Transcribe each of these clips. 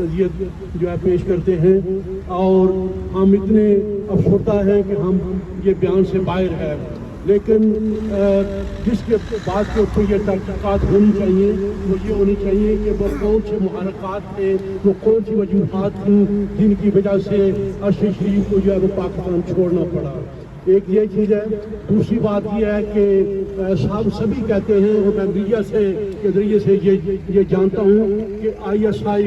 नज़ियत जो है पेश करते हैं और हम इतने अफसरदा हैं कि हम ये बयान से बाहर है, लेकिन जिसके बाद के ऊपर ये तहक़ीक़ात होनी चाहिए वो ये होनी चाहिए कि वो कौन से मुहारकात थे, वो कौन सी वजूहात थी जिनकी वजह से अरशद शरीफ को जो है वो पाकिस्तान छोड़ना पड़ा। एक ये चीज़ है। दूसरी बात यह है कि सभी कहते हैं और मैं मीडिया से के ज़रिए से ये जानता हूँ कि ISI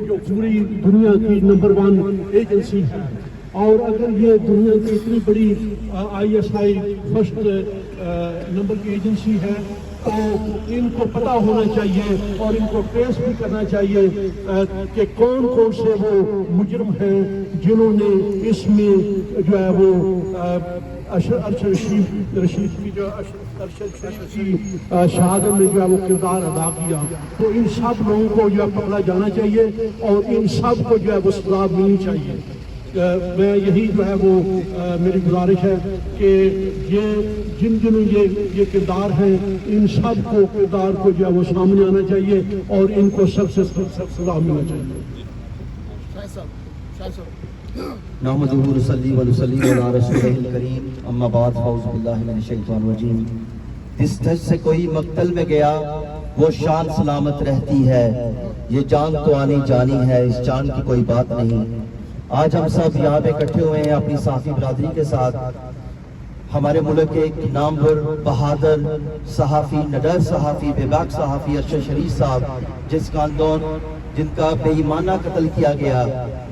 जो पूरी दुनिया की नंबर 1 एजेंसी है, और अगर ये दुनिया की इतनी बड़ी ISI फर्स्ट नंबर की एजेंसी है तो इनको पता होना चाहिए और इनको ट्रेस भी करना चाहिए कि कौन कौन से वो मुजरिम हैं जिन्होंने इसमें जो है वो अरशद शरीफ की जो अरशद शरीफ की शहादत में जो है वो किरदार अदा किया, तो इन सब लोगों को जो है पकड़ा जाना चाहिए और इन सब को जो है वो सज़ा मिलनी चाहिए। मैं यही जो है वो मेरी गुजारिश है कि ये जिन जिन ये किरदार हैं इन सब को किरदार को जो है वो सामने आना चाहिए और इनको सबसे सख्त सज़ा मिलना चाहिए। नहमदुहु नसल्ली व नसल्लिमु अला रसूलिल करीम, अम्मा बाद, औज़ु बिल्लाहि मिनश शैतानिर रजीम। जिस धज से कोई मक्तल में गया वो शान सलामत रहती है, ये जान तो आनी जानी है, इस जान की कोई बात नहीं। आज हम सब यहाँ पे इकट्ठे हुए हैं अपनी साफ़ी बरादरी के साथ। हमारे मुल्क के एक नामवर बहादुर सहाफ़ी, नडर सहाफ़ी, बेबाक सहाफ़ी अरशद शरीफ साहब जिनका बेईमाना कत्ल किया गया,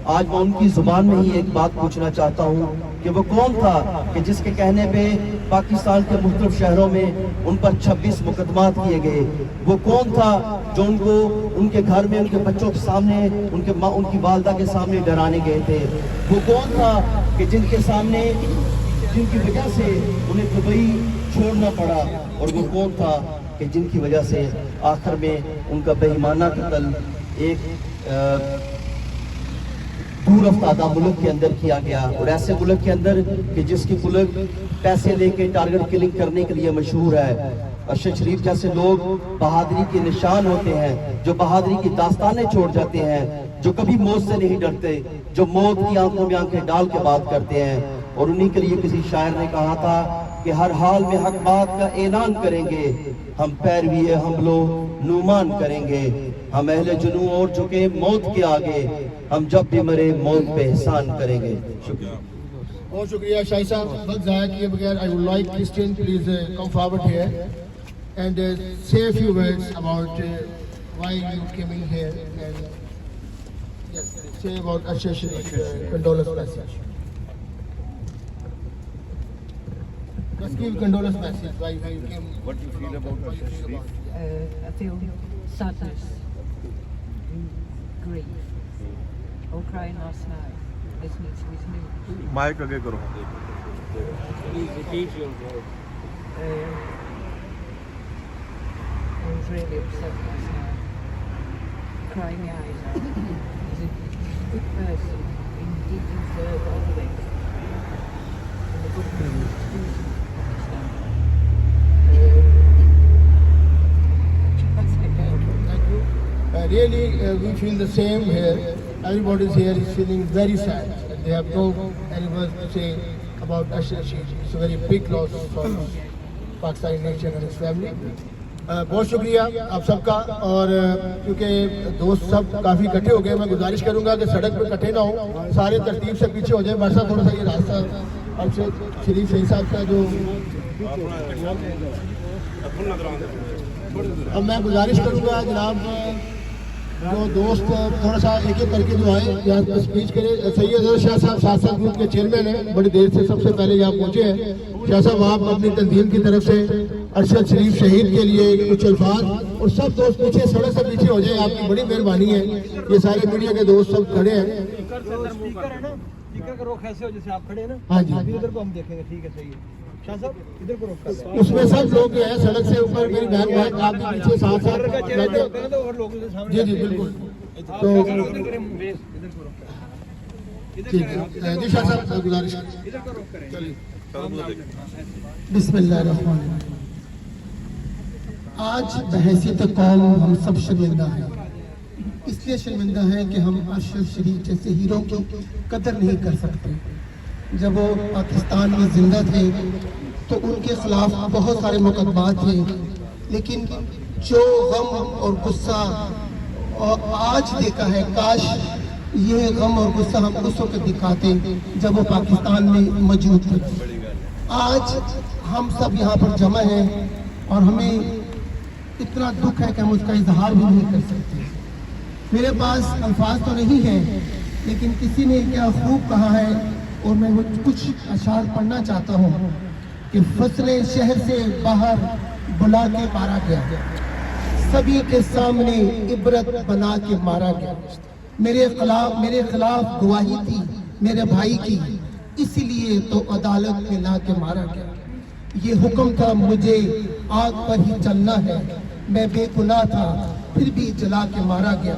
आज मैं उनकी जुबान में ही एक बात पूछना चाहता हूँ कि वो कौन था कि जिसके कहने पे पाकिस्तान के मुख्तलिफ शहरों में उन पर 26 मुकदमात किए गए। वो कौन था जो उनको उनके घर में उनके बच्चों के सामने उनकी वालदा के सामने डराने गए थे। वो कौन था कि जिनकी वजह से उन्हें दुबई छोड़ना पड़ा, और वो कौन था कि जिनकी वजह से आखिर में उनका बेईमाना कत्ल एक दूर अफ्तादा मुल्क के अंदर किया गया, और ऐसे मुल्क के अंदर कि जिसकी मुल्क पैसे लेके टारगेट किलिंग करने के लिए मशहूर है। अरशद शरीफ जैसे लोग बहादुरी के निशान होते हैं, जो बहादुरी की दास्तानें छोड़ जाते हैं, जो कभी मौत से नहीं डरते, जो मौत की आंखों में आंखें डाल के बात करते हैं। और उन्हीं के लिए किसी शायर ने कहा था कि हर हाल में हक बात का ऐलान करेंगे, हम पैरवी हमलो नुमान करेंगे, हम अहले जुनू और झुके मौत के आगे, हम जब भी मरे मौत पे एहसान करेंगे। शुक्रिया। बहुत शुक्रिया शाही साहब, वक्त ज़ाया किए बगैर I would like Christian please come forward here and say a few words about why you came in here and yes, say about Arshad Sharif condolence message. Just give condolence message. Why you came? What do you feel about Arshad Sharif? I feel sadness, grief. All crying last night, listening to his news. Mic आगे करो। Please repeat your word. I was really upset last night, crying my eyes out. He's a good person, he deserved all of it. And the good thing is to do Really, we feel the same here. Everybody here is feeling very sad. They have no any words to say about Arshad Sharif. It's a very big loss for Pakistani nation and its family. बहुत शुक्रिया आप सबका। और क्योंकि दोस्त सब काफ़ी इकट्ठे हो गए, मैं गुजारिश करूंगा कि सड़क पर इकट्ठे ना हो, सारे तरतीब से पीछे हो जाए। वर्षा थोड़ा सा ये रास्ता अरशद शरीफ सही साहब का जो, अब मैं गुजारिश करूंगा जनाब जो दोस्त थोड़ा सा एक एक करके जो आए यहाँ पर स्पीच करे। सैयद शाह साहब साथ ग्रुप के चेयरमैन हैं, बड़ी देर से सबसे पहले यहाँ पहुँचे हैं। शाह साहब आप अपनी तंजीम की तरफ से अरशद शरीफ शहीद के लिए कुछ अल्फाज, और सब दोस्त पीछे सड़क से पीछे हो जाए, आपकी बड़ी मेहरबानी है। ये सारे मीडिया के दोस्त सब खड़े हैं। जैसे आप खड़े हैं ना, हाँ जी, इधर को हम देखेंगे, ठीक है, सही है। शाह साहब इधर को रोक, उसमें सब लोग जो है सड़क से ऊपर, मेरी बहन भाई आप भी पीछे साथ साथ जी जी बिल्कुल। तो ठीक है जी शाह साहब गुजारिश चलिए। बिस्मिल्लाहिर्रहमानिर्रहीम। आज बहैसियत कौम हम सब शर्मिंदा हैं। اس لیے شرمندہ ہیں کہ ہم ارشد شریف جیسے ہیرو کی قدر نہیں کر سکتے. جب وہ پاکستان میں زندہ تھے تو ان کے خلاف بہت سارے مقدمات تھے، لیکن جو غم اور غصہ آج دیکھا ہے، کاش یہ غم اور غصہ ہم اس وقت دکھاتے جب وہ پاکستان میں موجود تھے. آج ہم سب یہاں پر جمع ہیں اور ہمیں اتنا دکھ ہے کہ ہم اس کا اظہار بھی نہیں کر سکتے. میرے پاس الفاظ تو نہیں ہیں، لیکن کسی نے کیا خوب کہا ہے اور میں وہ کچھ اشعار پڑھنا چاہتا ہوں کہ فصل شہر سے باہر بلا کے مارا گیا، سبھی کے سامنے عبرت بنا کے مارا گیا. میرے خلاف گواہی تھی میرے بھائی کی، اسی لیے تو عدالت میں لا کے مارا گیا. یہ حکم تھا مجھے آگ پر ہی چلنا ہے، میں بے گناہ تھا پھر بھی جلا کے مارا گیا.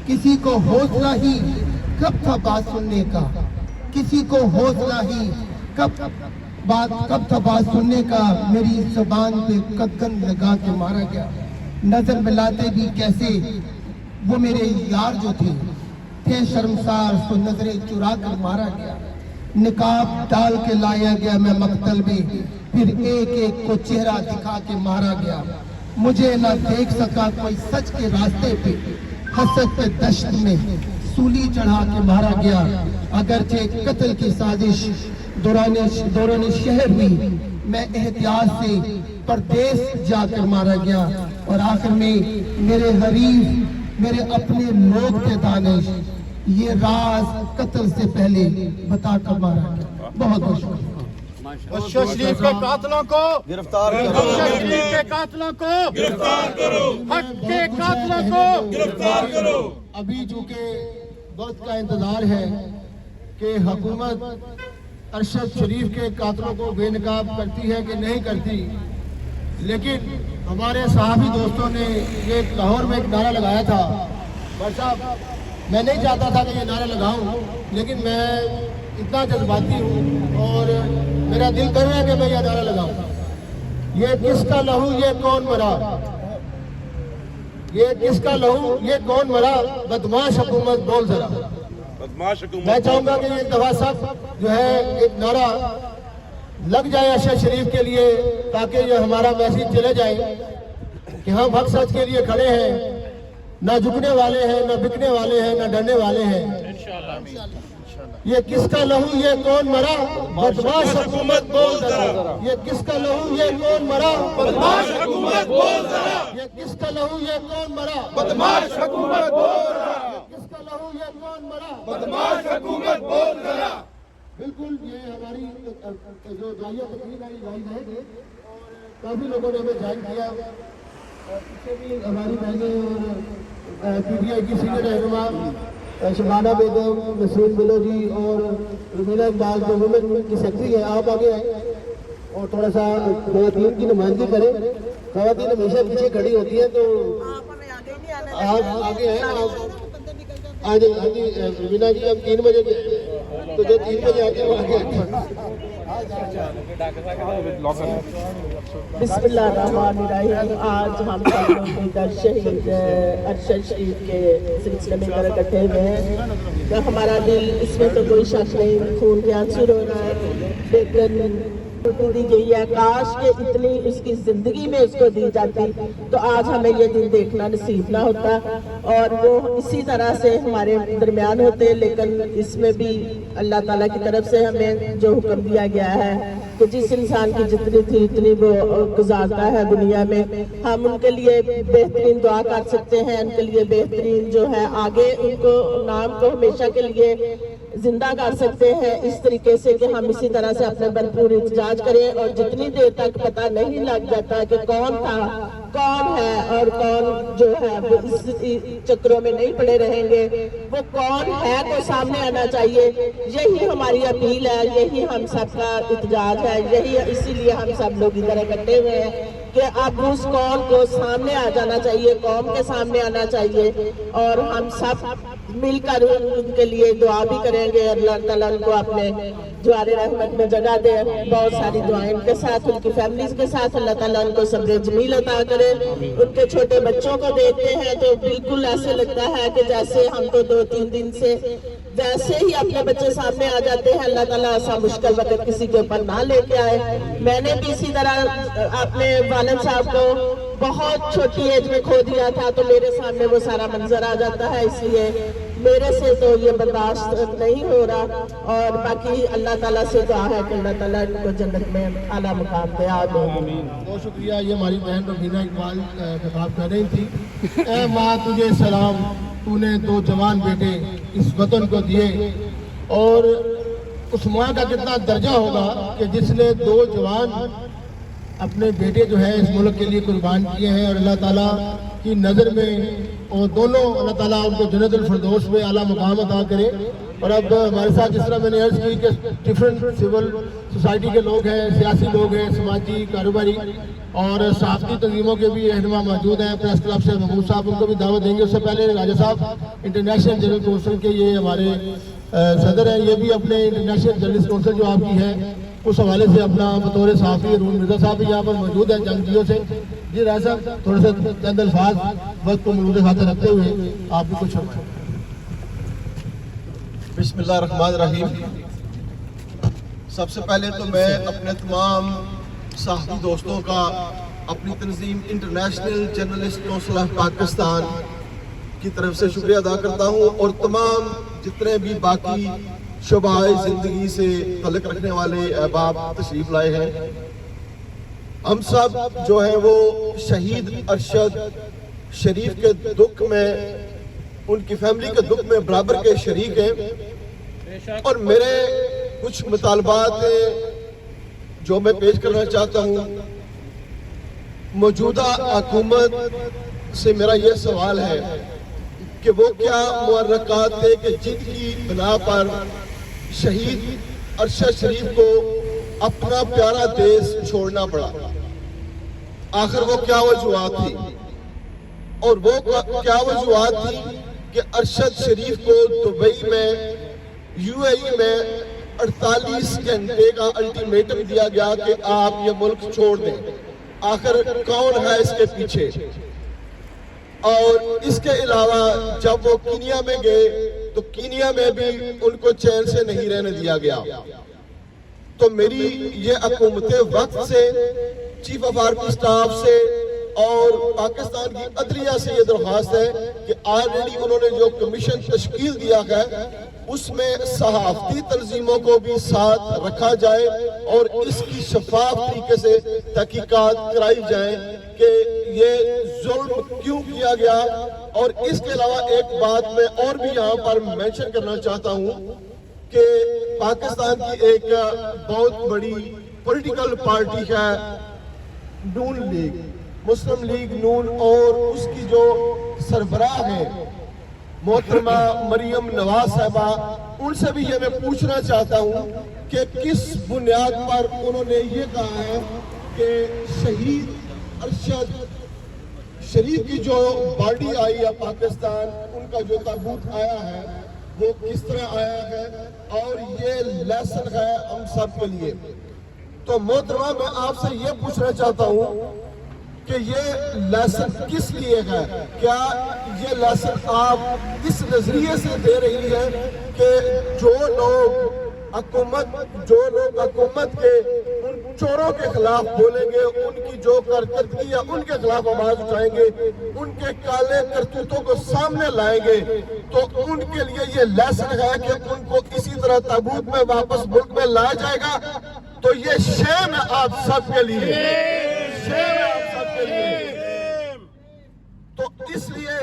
کسی کو حوصلہ ہی کب تھا بات سننے کا، کسی کو حوصلہ ہی کب تھا بات سننے کا، میری زبان پہ قدغن لگا کے مارا گیا. نظر ملاتے بھی کیسے وہ میرے یار جو تھے شرمسار، سو نظریں چرا کر مارا گیا. نقاب ڈال کے لایا گیا میں مقتل میں، پھر ایک ایک کو چہرہ دکھا کے مارا گیا. مجھے نہ دیکھ سکا کوئی سچ کے راستے پہ، حسد پہ دشت میں سولی چڑھا کے مارا گیا. اگرچہ قتل کی سازش دوران شہر ہوئی، میں احتیاط سے پردیس جا کر مارا گیا. اور آخر میں میرے حریف میرے اپنے لوگ تھے دانش، یہ راز قتل سے پہلے بتا کر مارا گیا. بہت بہت شکریہ. ارشد شریف کے قاتلوں کو گرفتار کرو، ارشد شریف کے قاتلوں کو گرفتار کرو، حق کے قاتلوں کو گرفتار کرو. ابھی چونکہ وقت کا انتظار ہے کہ حکومت ارشد شریف کے قاتلوں کو بے نقاب کرتی ہے کہ نہیں کرتی، لیکن ہمارے صحافی دوستوں نے یہ لاہور میں ایک نعرہ لگایا تھا. بھائی صاحب، میں نہیں چاہتا تھا کہ یہ نعرہ لگاؤں، لیکن میں اتنا جذباتی ہوں اور میرا دل کر رہا ہے کہ میں یہ نعرہ لگاؤں. یہ کس کا لہو یہ کون مرا، یہ کس کا لہو یہ کون مرا، بدماش حکومت بول ذرا. میں چاہوں گا کہ یہ دفعہ سب جو ہے ایک نعرہ لگ جائے ارشد شریف کے لیے، تاکہ یہ ہمارا میسیج چلے جائے کہ ہم حق سچ کے لیے کھڑے ہیں، نہ جھکنے والے ہیں، نہ بکنے والے ہیں، نہ ڈرنے والے ہیں. یہ کس کا لہو یہ کون مرا، بدماش حکومت بول ذرا. یہ کس کا لہو یہ کون مرا، بدماش حکومت بول ذرا. یہ کس کا لہو یہ کون مرا، بدماش حکومت بول ذرا. کس کا لہو یہ کون مرا، بدماش حکومت بول ذرا. بالکل یہ ہماری جو جائیہ تقریر ہے جائز ہے اور کافی لوگوں نے ہمیں جائز کیا. پیچھے بھی ہماری بہنیں اور پی ٹی آئی کی سینئر رہنما شبانہ بیگم، نسرین بلو جی اور رمیلہ اقبال جو وومن کی سیکرٹری ہے، آپ آگے آئیں اور تھوڑا سا خواتین کی نمائندگی کریں. خواتین ہمیشہ پیچھے کھڑی ہوتی ہیں تو آپ آگے ہیں. آج رمیلہ جی ہم 3 بجے تو جو 3 بجے آتے ہیں وہ آگے آتے ہیں. بسم اللہ الرحمن الرحیم. آج ہم سب لوگ در شہید ارشد شریف کے سلسلے میں ادھر اکٹھے ہوئے ہیں. تو ہمارا دل اس میں تو کوئی شک نہیں، خون کے آنسو رو رہا ہے، لیکن دی گئی ہے. کاش کہ اتنی اس کی زندگی میں اس کو دی جاتی تو آج ہمیں یہ دن دیکھنا نصیب نہ ہوتا اور وہ اسی طرح سے ہمارے درمیان ہوتے. لیکن اس میں بھی اللہ تعالیٰ کی طرف سے ہمیں جو حکم دیا گیا ہے کہ جس انسان کی جتنی تھی اتنی وہ گزارتا ہے دنیا میں، ہم ان کے لیے بہترین دعا کر سکتے ہیں، ان کے لیے بہترین جو ہے آگے ان کو نام کو ہمیشہ کے لیے زندہ کر سکتے ہیں اس طریقے سے کہ ہم اسی طرح سے اپنے بھرپور احتجاج کریں. اور جتنی دیر تک پتہ نہیں لگ جاتا کہ کون تھا کون ہے اور کون جو ہے وہ اس چکروں میں نہیں پڑے رہیں گے، وہ کون ہے تو سامنے آنا چاہیے. یہی ہماری اپیل ہے، یہی ہم سب کا احتجاج ہے، یہی اسی لیے ہم سب لوگ ادھر اکٹھے ہوئے ہیں کہ اب اس قوم کو سامنے آ جانا چاہیے، قوم کے سامنے آنا چاہیے اور ہم سب मिलकर उनके लिए दुआ भी करेंगे। अल्लाह ताला उनको अपने जवार रहमत में जगह दे। बहुत सारी दुआएं उनके साथ, उनकी फैमिलीज के साथ अल्लाह ताला उनको सब्र जमील अता करे। उनके छोटे बच्चों को देखते हैं तो बिल्कुल ऐसे लगता है कि जैसे हम तो 2-3 दिन से जैसे ही अपने बच्चे सामने आ जाते हैं, अल्लाह ताला ऐसा मुश्किल वक्त किसी के ऊपर ना लेके आए। मैंने भी इसी तरह अपने वालिद साहब को बहुत छोटी एज में खो दिया था, तो मेरे सामने वो सारा मंजर आ जाता है, इसलिए मेरे से तो ये बर्दाश्त नहीं हो रहा। और बाकी अल्लाह ताला से दुआ है कि अल्लाह ताला इनको जन्नत में आला मुकाम दे। आमीन। बहुत शुक्रिया। ये हमारी बहन रबीना इकबाल खिताब कर रही थी। ए माँ तुझे सलाम, तूने 2 जवान बेटे इस वतन को दिए। और उस माँ का कितना दर्जा होगा कि जिसने 2 जवान अपने बेटे जो है इस मुल्क के लिए कुर्बान किए हैं। और अल्लाह ताला की नज़र में और दोनों अल्लाह ताला उनको जन्नतुल फिरदौस में आला मुकाम अता करे। और अब हमारे साथ जिस तरह मैंने अर्ज की कि डिफरेंट सिविल सोसाइटी के लोग हैं, सियासी लोग हैं, समाजी कारोबारी और सहाफ़ती तंजीमों के भी रहनुमा मौजूद हैं। प्रेस क्लब से महमूद साहब, उनको भी दावत देंगे। उससे पहले राजा साहब इंटरनेशनल जनरल काउंसिल के ये हमारे सदर हैं, ये भी अपने इंटरनेशनल जर्नलिस्ट काउंसिल जो आपकी है उस हवाले से अपना बतौर सहाफ़ी अरून मिर्ज़ा साहब भी यहाँ पर मौजूद हैं जंगजियों से। जी राजा साहब, थोड़े से चंद अल्फाज वक्त को मौजूद खाते रखते हुए आप भी कुछ बिस्मिल्लाहिर्रहमानिर्रहीम। सबसे पहले तो मैं अपने तमाम साथी दोस्तों का अपनी तंजीम international journalist council of Pakistan की तरफ से शुक्रिया अदा करता हूँ। और तमाम जितने भी बाकी शोबाए ज़िंदगी से तल्लुक़ रखने वाले अहबाब तशरीफ़ लाए हैं, हम सब जो है वो शहीद अरशद शरीफ के दुख में, उनकी फैमिली के दुख में बराबर के शरीक हैं। और मेरे कुछ मुतालबात जो मैं पेश करना चाहता हूँ, मौजूदा हुकूमत से मेरा ये सवाल है कि वो क्या मुहर्रकात थे कि जिनकी बिना पर शहीद अरशद शरीफ को अपना प्यारा देश छोड़ना पड़ा। आखिर वो क्या वजूहात थी? और वो क्या वजूहात थी कि अरशद शरीफ को दुबई में UAE में 48 घंटे का अल्टीमेटम दिया गया कि आप ये मुल्क छोड़ दें। आखिर कौन है इसके पीछे? और इसके अलावा जब वो कीनिया में गए तो कीनिया में भी उनको चैन से नहीं रहने दिया गया। तो मेरी ये हुकूमत वक्त से, चीफ ऑफ आर्मी स्टाफ से और पाकिस्तान की अदलिया से ये दरख्वास्त है कि ऑलरेडी उन्होंने जो कमीशन तश्कील दिया है उसमें सहाफ़ती तंजीमों को भी साथ रखा जाए और इसकी शफाफ तरीके से तहकीकात कराई जाए कि ये जुल्म क्यों किया गया। और इसके अलावा एक बात मैं और भी यहाँ पर मेंशन करना चाहता हूँ कि पाकिस्तान की एक बहुत बड़ी पॉलिटिकल पार्टी है नून लीग, मुस्लिम लीग नून, और उसकी जो सरबराह है मोहतरमा मरियम नवाज साहबा, उनसे भी ये मैं पूछना चाहता हूँ कि किस बुनियाद पर उन्होंने ये कहा है कि शहीद अरशद शरीफ की जो बॉडी आई है पाकिस्तान, उनका जो ताबूत आया है वो किस तरह आया है और ये लेसन है हम सब के लिए। तो मोहतरमा मैं आपसे ये पूछना चाहता हूँ कि ये लेसन किस लिए है? क्या ये लेसन आप इस नजरिए से दे रही है कि जो लोग हुकूमत के उन चोरों के खिलाफ बोलेंगे, उनकी जो कारकर्दगी है उनके खिलाफ आवाज उठाएंगे, उनके काले करतूतों को सामने लाएंगे, तो उनके लिए ये लेसन है कि उनको इसी तरह ताबूत में वापस मुल्क में लाया जाएगा? तो ये शेम है आप सबके लिए, शेम है आप सबके लिए। तो इसलिए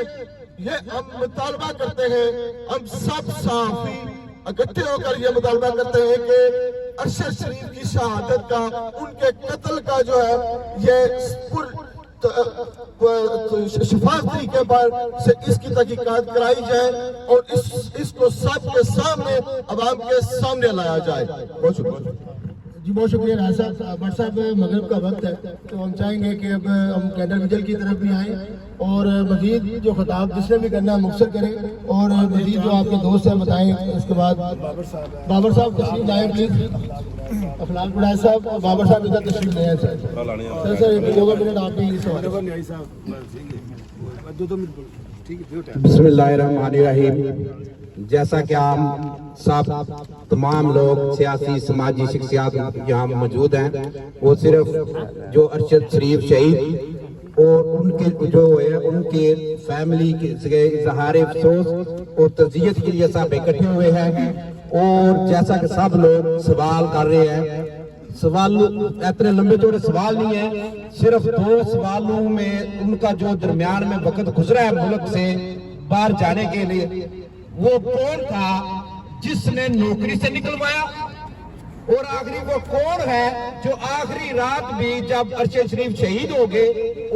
ये हम मुतालबा करते हैं, हम सब सहाफी इकट्ठे होकर ये मुतालबा करते हैं कि अरशद शरीफ की शहादत का, उनके कत्ल का जो है ये शफाफ तरीके पर से इसकी तहकीकात कराई जाए और इसको सबके सामने, अवाम के सामने लाया जाए। बहुत शुक्रिया जी, बहुत शुक्रिया राज साहब। बट साहब मगरिब का वक्त है तो हम चाहेंगे कि अब हम कैंडल विजल की तरफ भी आएँ اور مزید جو خطاب جس نے بھی کرنا ہے مختصر کریں، اور مزید جو آپ کے دوست ہیں بتائیں. اس کے بعد بابر صاحب تشریف لائیں پلیز. افلاق بڑائے صاحب اور بابر صاحب ادھر تشریف لے آئیں. سر ایک 2 منٹ آپ بھی بسم اللہ الرحمن الرحیم. جیسا کہ آپ سب تمام لوگ سیاسی سماجی شخصیات یہاں موجود ہیں، وہ صرف جو ارشد شریف شہید اور ان کے جو ہے ان کے فیملی کے اظہار افسوس اور تعزیت کے لیے سب اکٹھے ہوئے ہیں. اور جیسا کہ سب لوگ سوال کر رہے ہیں، سوال اتنے لمبے چوڑے سوال نہیں ہیں، صرف 2 سوالوں میں ان کا جو درمیان میں وقت گزرا ہے ملک سے باہر جانے کے لیے، وہ کون تھا جس نے نوکری سے نکلوایا، اور آخری وہ کون ہے جو آخری رات بھی جب ارشد شریف شہید ہو گئے،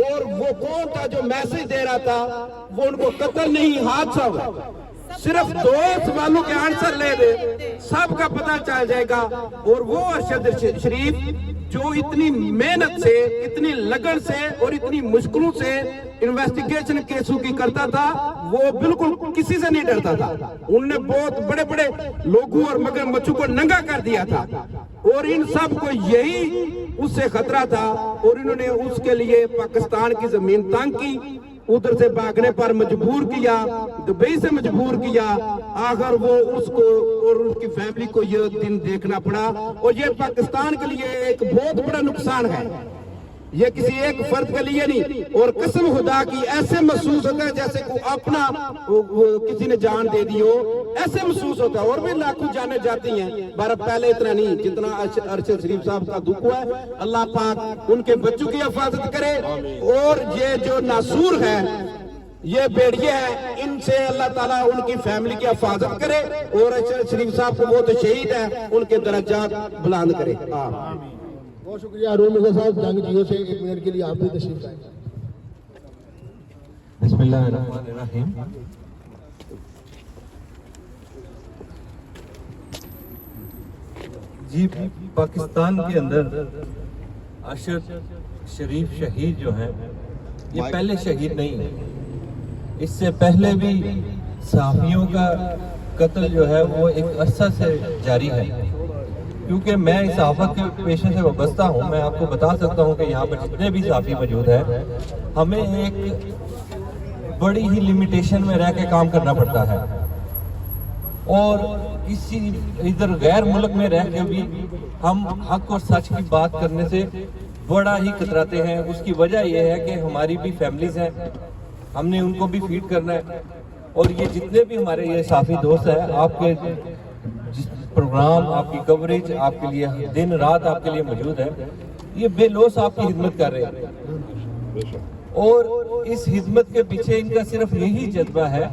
اور وہ کون تھا جو میسج دے رہا تھا وہ ان کو قتل نہیں حادثہ ہوا. صرف 2 سوالوں کے آنسر لے دے سب کا پتہ چل جائے گا. اور وہ ارشد شریف جو اتنی محنت سے، اتنی لگن سے اور اتنی مشکلوں سے انویسٹیگیشن کیسوں کی کرتا تھا، وہ بالکل کسی سے نہیں ڈرتا تھا. انہوں نے بہت بڑے بڑے لوگوں اور مگر مچھوں کو ننگا کر دیا تھا، اور ان سب کو یہی اس سے خطرہ تھا، اور انہوں نے اس کے لیے پاکستان کی زمین تنگ کی، ادھر سے بھاگنے پر مجبور کیا، دبئی سے مجبور کیا. آخر وہ اس کو اور اس کی فیملی کو یہ دن دیکھنا پڑا، اور یہ پاکستان کے لیے ایک بہت بڑا نقصان ہے. یہ کسی ایک فرد کے لیے نہیں، اور قسم خدا کی ایسے محسوس ہوتا ہے جیسے کو اپنا کسی نے جان دے دی ہو، ایسے محسوس ہوتا ہے. اور بھی لاکھوں جانیں جاتی ہیں، بارہ پہلے اتنا نہیں جتنا ارشد شریف صاحب کا دکھ ہوا ہے. اللہ پاک ان کے بچوں کی حفاظت کرے، اور یہ جو ناصور ہے، یہ بیڑیے ہیں، ان سے اللہ تعالیٰ ان کی فیملی کی حفاظت کرے، اور ارشد شریف صاحب کو وہ تو شہید ہیں ان کے درجات بلند کرے. بہت شکریہ. ارون مرزا صاحب جنگ جیو سے 1 منٹ کے لیے آپ بھی تشریف لائیں. بسم اللہ الرحمن الرحیم. جی، پاکستان کے اندر ارشد شریف شہید جو ہیں یہ پہلے شہید نہیں ہے. اس سے پہلے بھی صحافیوں کا قتل جو ہے وہ ایک عرصہ سے جاری ہے. کیونکہ میں اس صحافت کے پیشے سے وابستہ ہوں، میں آپ کو بتا سکتا ہوں کہ یہاں پر جتنے بھی صحافی موجود ہیں، ہمیں ایک بڑی ہی لمیٹیشن میں رہ کے کام کرنا پڑتا ہے، اور اسی ادھر غیر ملک میں رہ کے بھی ہم حق اور سچ کی بات کرنے سے بڑا ہی کتراتے ہیں. اس کی وجہ یہ ہے کہ ہماری بھی فیملیز ہیں، ہم نے ان کو بھی فیڈ کرنا ہے. اور یہ جتنے بھی ہمارے یہ صحافی دوست ہیں، آپ کے پروگرام، آپ کی کوریج آپ کے لیے دن رات آپ کے لیے موجود ہے. یہ بے لوث آپ کی خدمت کر رہے ہیں، اور اس خدمت کے پیچھے ان کا صرف یہی جذبہ ہے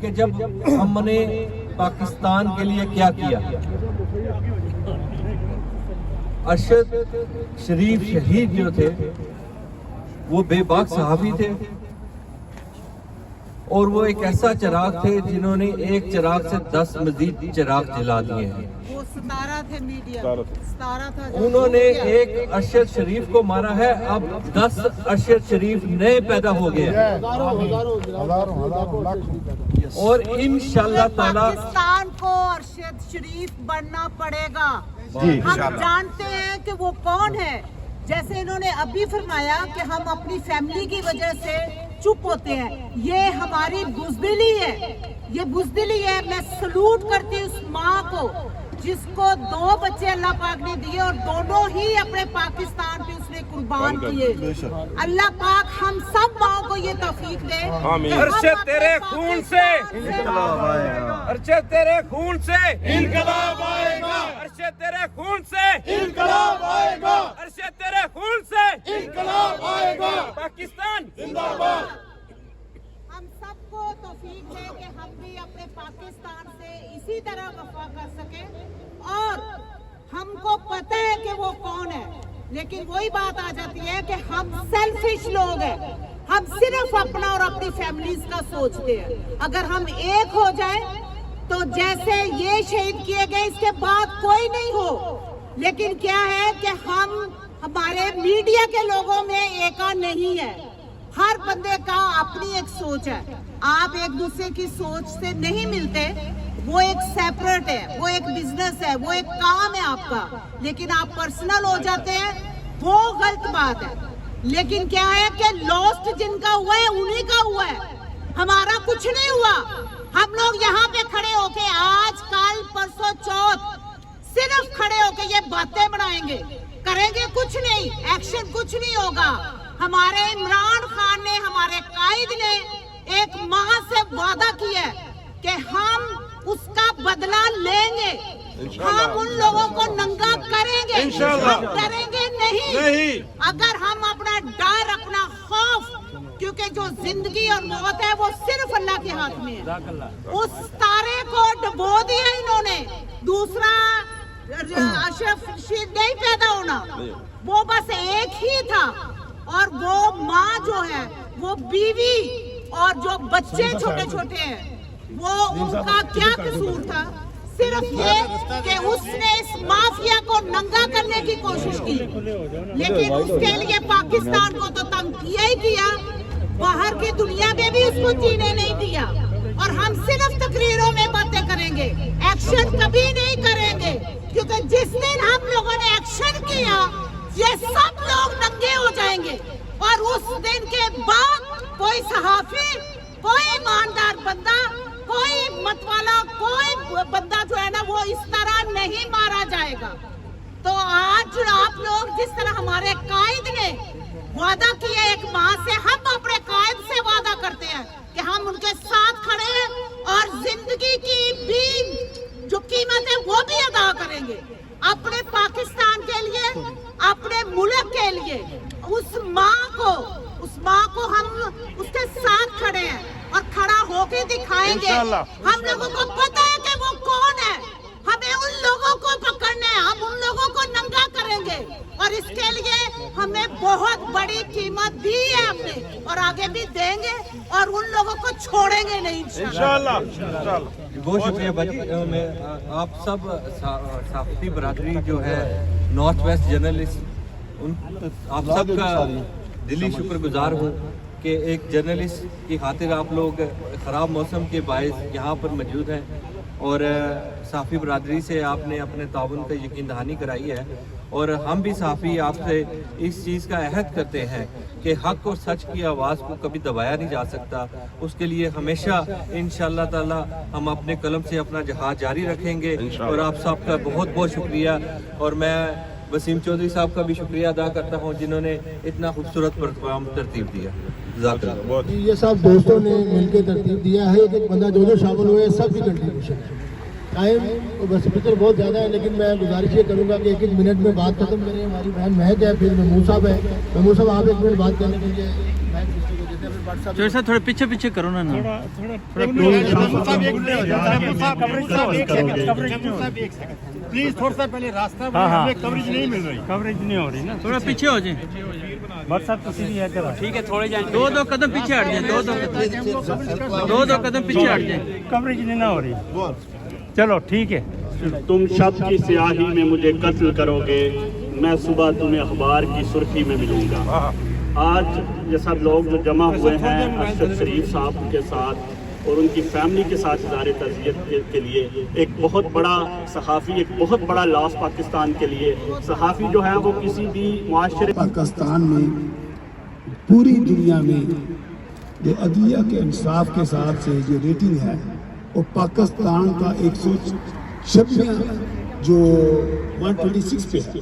کہ جب ہم نے پاکستان کے لیے کیا کیا. ارشد شریف شہید جو تھے وہ بے باک صحافی تھے، اور وہ ایک ایسا چراغ تھے جنہوں نے ایک چراغ سے 10 مزید چراغ جلا دیے ہیں. وہ 17 تھے میڈیا، 17 تھا. انہوں نے ایک ارشد شریف کو مارا ہے، اب 10 ارشد شریف نئے پیدا ہو گئے ہیں، اور انشاءاللہ تعالی پاکستان کو ارشد شریف بننا پڑے گا. ہم جانتے ہیں کہ وہ کون ہے. جیسے انہوں نے ابھی فرمایا کہ ہم اپنی فیملی کی وجہ سے چپ ہوتے ہیں، یہ ہماری بزدلی ہے، یہ بزدلی ہے. میں سلوٹ کرتی اس ماں کو جس کو 2 بچے اللہ پاک نے دیے، اور دونوں ہی اپنے پاکستان پہ اس نے قربان کیے. اللہ پاک ہم سب ماں کو یہ توفیق دے. ارشد تیرے خون سے انقلاب آئے گا، ارشد تیرے خون سے انقلاب آئے گا، ارشد تیرے خون سے انقلاب آئے گا، ارشد تیرے خون سے انقلاب آئے گا. پاکستان زندہ باد. ہم سب کو توفیق دے کہ ہم بھی اپنے پاکستان سے اسی طرح وفا کر سکیں. اور ہم کو پتہ ہے کہ وہ کون ہے، لیکن وہی بات آ جاتی ہے کہ ہم سیلفش لوگ ہیں، ہم صرف اپنا اور اپنی فیملیز کا سوچتے ہیں. اگر ہم ایک ہو جائیں تو جیسے یہ شہید کیے گئے اس کے بعد کوئی نہیں ہو. لیکن کیا ہے کہ ہمارے میڈیا کے لوگوں میں ایکا نہیں ہے. हर बंदे का अपनी एक सोच है, आप एक दूसरे की सोच से नहीं मिलते, वो एक सेपरेट है, वो एक बिजनेस है, वो एक काम है आपका, लेकिन आप पर्सनल हो जाते हैं, वो गलत बात है। लेकिन क्या है कि लॉस्ट जिनका हुआ है उन्हीं का हुआ है, हमारा कुछ नहीं हुआ। हम लोग यहाँ पे खड़े होके आज कल परसों चौथ सिर्फ खड़े होके ये बातें बनाएंगे, करेंगे कुछ नहीं, एक्शन कुछ नहीं होगा। हमारे इमरान खान ने, हमारे कायद ने एक माह से वादा किया है कि हम उसका बदला लेंगे, हम उन लोगों को नंगा करेंगे, हम डरेंगे नहीं। अगर हम अपना डर, अपना खौफ, क्योंकि जो जिंदगी और मौत है वो सिर्फ अल्लाह के हाथ में है, उस तारे को डुबो दिया इन्होंने। दूसरा अशरफ रशीद नहीं पैदा होना, वो बस एक ही था, और वो माँ जो है, वो बीवी और जो बच्चे छोटे छोटे हैं, वो उनका क्या कसूर था? सिर्फ ये कि उसने इस माफिया को नंगा करने की कोशिश की, लेकिन उसके लिए पाकिस्तान को तो तंग किया ही किया, बाहर की दुनिया में भी उसको जीने नहीं दिया। और हम सिर्फ तकरीरों में बातें करेंगे, एक्शन कभी नहीं करेंगे, क्योंकि जिस दिन हम लोगों ने एक्शन किया, ये सब लोग नंगे हो जाएंगे। और उस दिन के बाद कोई सहाफी, कोई ईमानदार बंदा, कोई मतवाला, कोई बंदा जो है ना, वो इस तरह नहीं मारा जाएगा। तो आज आप लोग जिस तरह हमारे कायद ने वादा किया एक माह से, हम अपने कायद से वादा करते हैं कि हम उनके साथ खड़े हैं और जिंदगी की भी जो कीमत है वो भी अदा करेंगे, अपने पाकिस्तान के लिए, अपने मुल्क के लिए। उस माँ को हम उसके साथ खड़े हैं और खड़ा होके दिखाएंगे। हम लोगों को पता है कि वो कौन है, हमें उन लोगों को पकड़ना है, हम उन लोगों को नंगा करेंगे, और इसके लिए हमें बहुत बड़ी कीमत दी है हमने, और आगे भी देंगे, और उन लोगों को छोड़ेंगे नहीं इंशाल्लाह। बहुत शुक्रिया बाजी। मैं आप सब साफ़ी बरादरी जो है, नॉर्थ वेस्ट जर्नलिस्ट, आप सब का दिली शुक्रगुजार हूँ कि एक जर्नलिस्ट की खातिर आप लोग ख़राब मौसम के बायस यहाँ पर मौजूद हैं, और साफ़ी बरादरी से आपने अपने ताउन का यकीन दहानी कराई है। और हम भी साफ़ी आपसे इस चीज़ का अहद करते हैं कि हक़ और सच की आवाज़ को कभी दबाया नहीं जा सकता। उसके लिए हमेशा इंशाअल्लाह ताला हम अपने कलम से अपना जहाद जारी रखेंगे। और आप सबका बहुत बहुत शुक्रिया, और मैं वसीम चौधरी साहब का भी शुक्रिया अदा करता हूँ जिन्होंने इतना खूबसूरत प्रोग्राम तरतीब दिया। ये सब दोस्तों ने मिलकर तरतीब दिया है, एक बंदा जो शामिल हुए, सब की कंट्रीब्यूशन है। टाइम तो बस फिक्र बहुत ज़्यादा है, लेकिन मैं गुजारिश ये करूँगा कि एक मिनट में बात खत्म करें। हमारी बहन महक है, फिर महमूद साहब है। महमूद साहब आप एक मिनट बात करने के लिए थोड़ा पीछे पीछे करो ना, प्लीज थोड़ा सा पहले रास्ता, कवरेज नहीं मिल रही, कवरेज नहीं हो रही ना, थोड़ा पीछे हो जाए। व्हाट्सएप तो सीधी है, ठीक है, थोड़े जाए, दो कदम पीछे हट जाए, दो कदम पीछे हट जाए, कवरेज नहीं ना हो रही। चलो ठीक है। तुम शब की स्याही में मुझे कत्ल करोगे, मैं सुबह तुम्हें अखबार की सुर्खी में मिलूंगा। आज ये सब लोग जो जमा हुए हैं अरशद शरीफ साहब के साथ और उनकी फैमिली के साथ इज़हार तज़ियत के लिए, एक बहुत बड़ा सहाफ़ी, एक बहुत बड़ा लॉस पाकिस्तान के लिए। सहाफ़ी जो है वो किसी भी मुआशरे, पाकिस्तान में, पूरी दुनिया में जो अदलिया के इंसाफ के हिसाब से जो रेटिंग है, वो पाकिस्तान का 126 जो 126 पे है,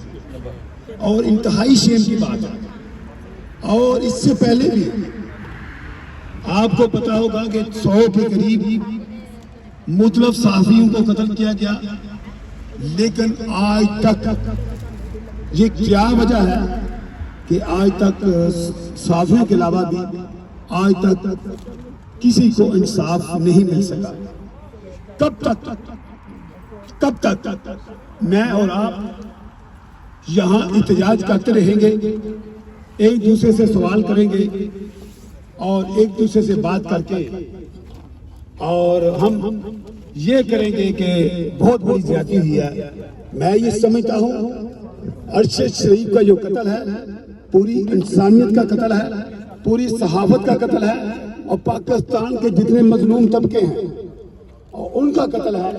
और इंतहाई शेम की बात है। और इससे पहले भी आपको पता होगा कि 100 के करीब मुतलब सहाफ़ियों को कत्ल किया गया, लेकिन आज तक ये क्या वजह है कि आज तक सहाफ़ियों के अलावा भी आज तक किसी को इंसाफ नहीं मिल सका। कब तक मैं और आप यहाँ एहतजाज करते रहेंगे, एक दूसरे से सवाल करेंगे और एक दूसरे से बात करके, और हम ये करेंगे कि बहुत बड़ी ज्यादती हुई है। मैं ये समझता हूँ अरशद शरीफ का जो कत्ल है पूरी इंसानियत का कत्ल है, पूरी सहाफत का कत्ल है और पाकिस्तान के जितने मजलूम तबके हैं और उनका कत्ल है,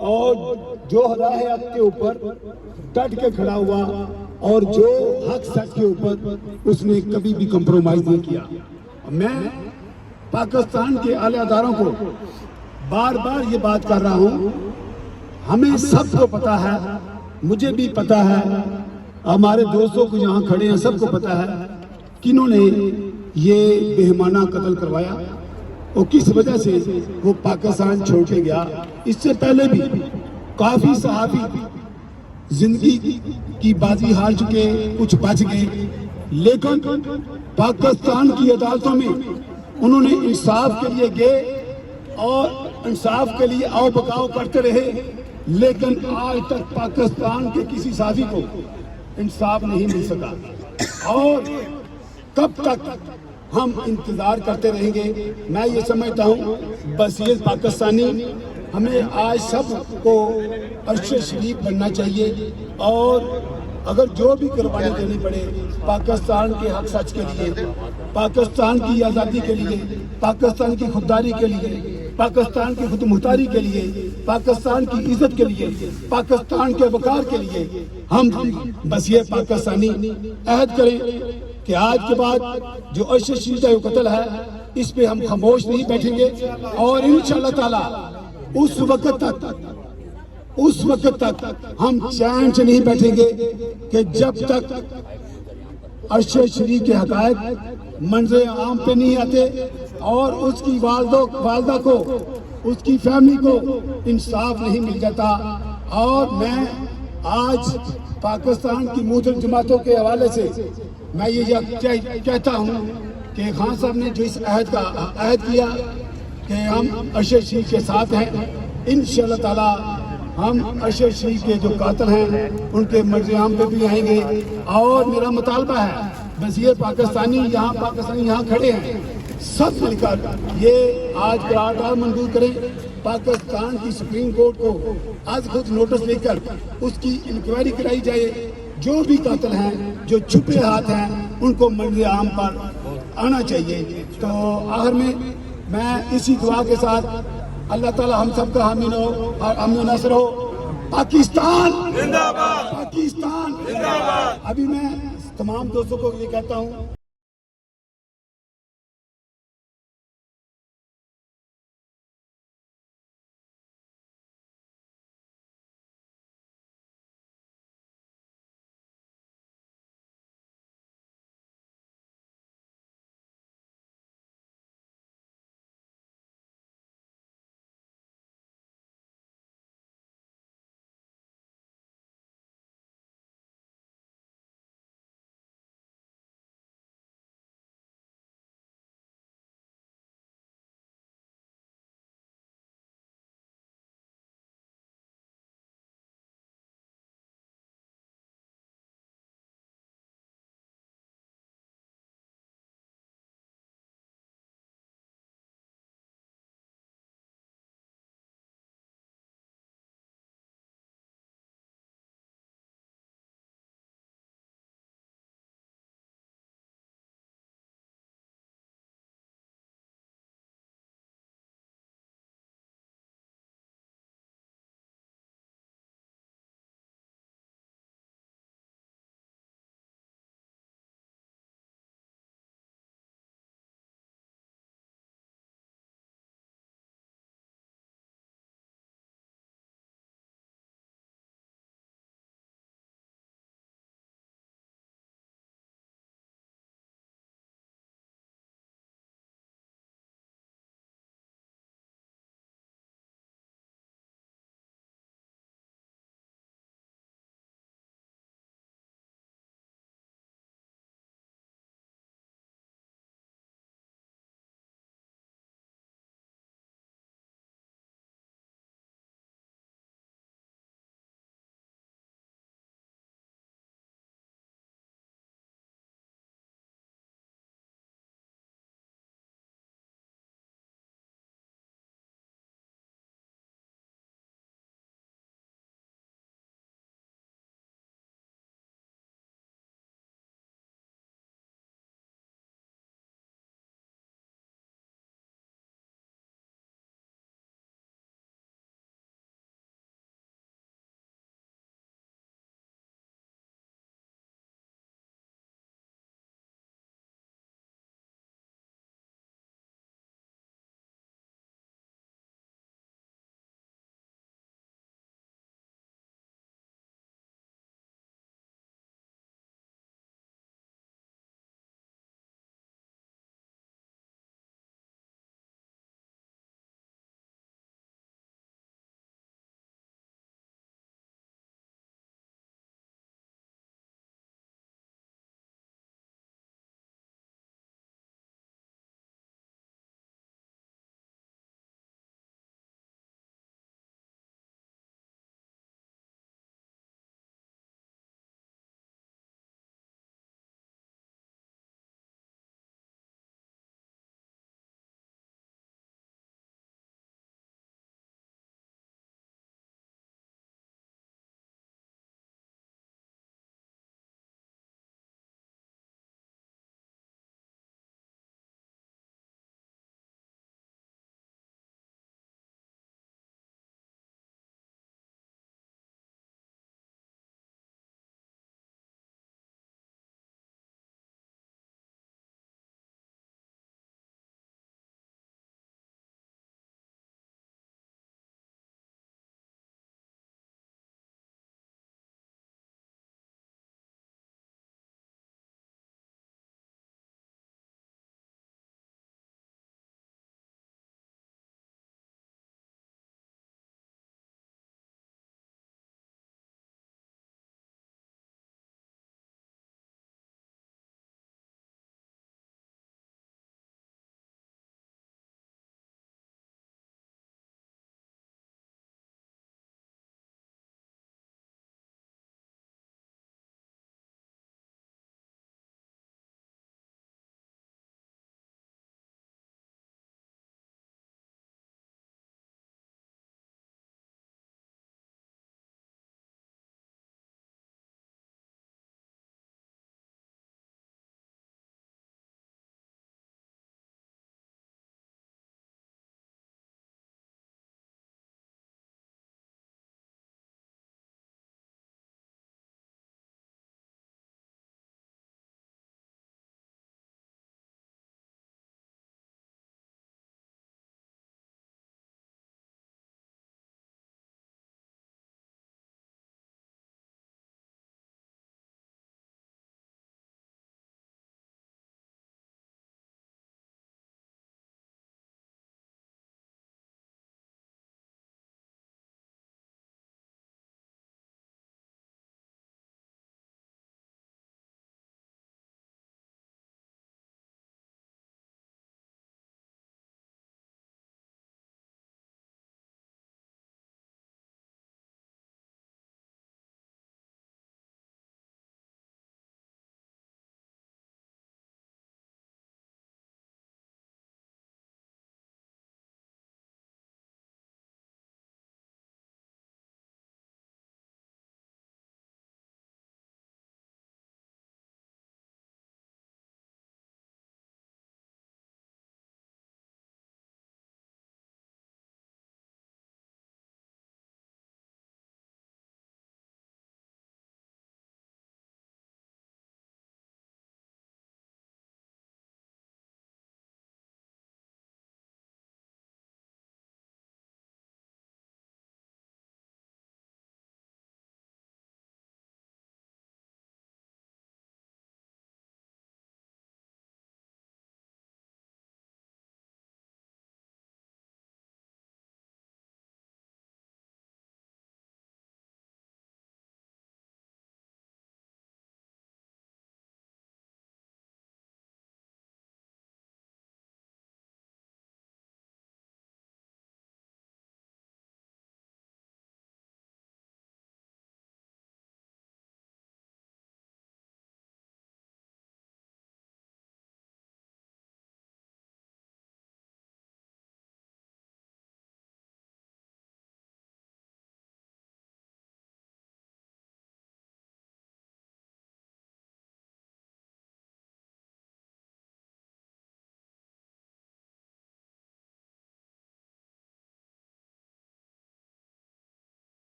और जो राह हक के ऊपर डट के खड़ा हुआ और जो हक सच के ऊपर उसने कभी भी कंप्रोमाइज नहीं किया। मैं पाकिस्तान के आला अदारों को बार बार ये बात कर रहा हूँ, हमें सबको पता है, मुझे भी पता है, हमारे दोस्तों को यहाँ खड़े हैं सबको पता है किन्होंने ये बेहमाना कत्ल करवाया और किस वजह से वो पाकिस्तान छोड़ के गया। इससे पहले भी काफी सहाफी जिंदगी की बाजी हार चुके, कुछ बच गए, लेकिन पाकिस्तान की अदालतों में उन्होंने इंसाफ के लिए गए और इंसाफ के लिए आओ बकाओ करते रहे, लेकिन आज तक पाकिस्तान के किसी साथी को इंसाफ नहीं मिल सका। और कब तक हम इंतजार करते रहेंगे? मैं ये समझता हूँ बसीर पाकिस्तानी, हमें आज सबको अरशद शरीफ बनना चाहिए और अगर जो भी कुर्बानी देनी पड़े पाकिस्तान के हक सच के लिए, पाकिस्तान की आज़ादी के लिए, पाकिस्तान की खुददारी के लिए, पाकिस्तान की खुदमुख्तारी के लिए, पाकिस्तान की इज्जत के लिए, पाकिस्तान के वकार के लिए हम बसीर पाकिस्तानी अहद करें कि आज के बाद जो अरशद शरीफ का कत्ल है इस पे हम खामोश नहीं बैठेंगे और इंशाअल्लाह ताला उस वक्त तक हम चैन से नहीं बैठेंगे कि जब तक अरशद शरीफ के हक़ाइक़ मंज़र आम पे नहीं आते और उसकी वालदा को, उसकी फैमिली को इंसाफ नहीं मिल जाता। और मैं आज पाकिस्तान की मुतअद्दिद जमातों के हवाले से मैं ये कहता हूँ कि खान साहब ने जो इस अहद किया कि हम अरशद शरीफ के साथ हैं, इंशाअल्लाह ताला हम अरशद शरीफ के जो कातिल हैं उनके मर्ज़-ए-आम पे भी आएंगे। और मेरा मुतालबा है बसीर पाकिस्तानी यहाँ खड़े हैं, सब मिलकर ये आज करारदाद मंजूर करें, पाकिस्तान की सुप्रीम कोर्ट को आज खुद नोटिस लेकर उसकी इंक्वायरी कराई जाए, जो भी कातिल हैं, जो छुपे हाथ हैं, उनको मंज़र-ए-आम पर आना चाहिए। तो आखिर में मैं इसी दुआ के साथ अल्लाह ताला हम सबका हामीन हो और अमन नसर हो। पाकिस्तान जिंदाबाद, पाकिस्तान जिंदाबाद। अभी मैं तमाम दोस्तों को ये कहता हूँ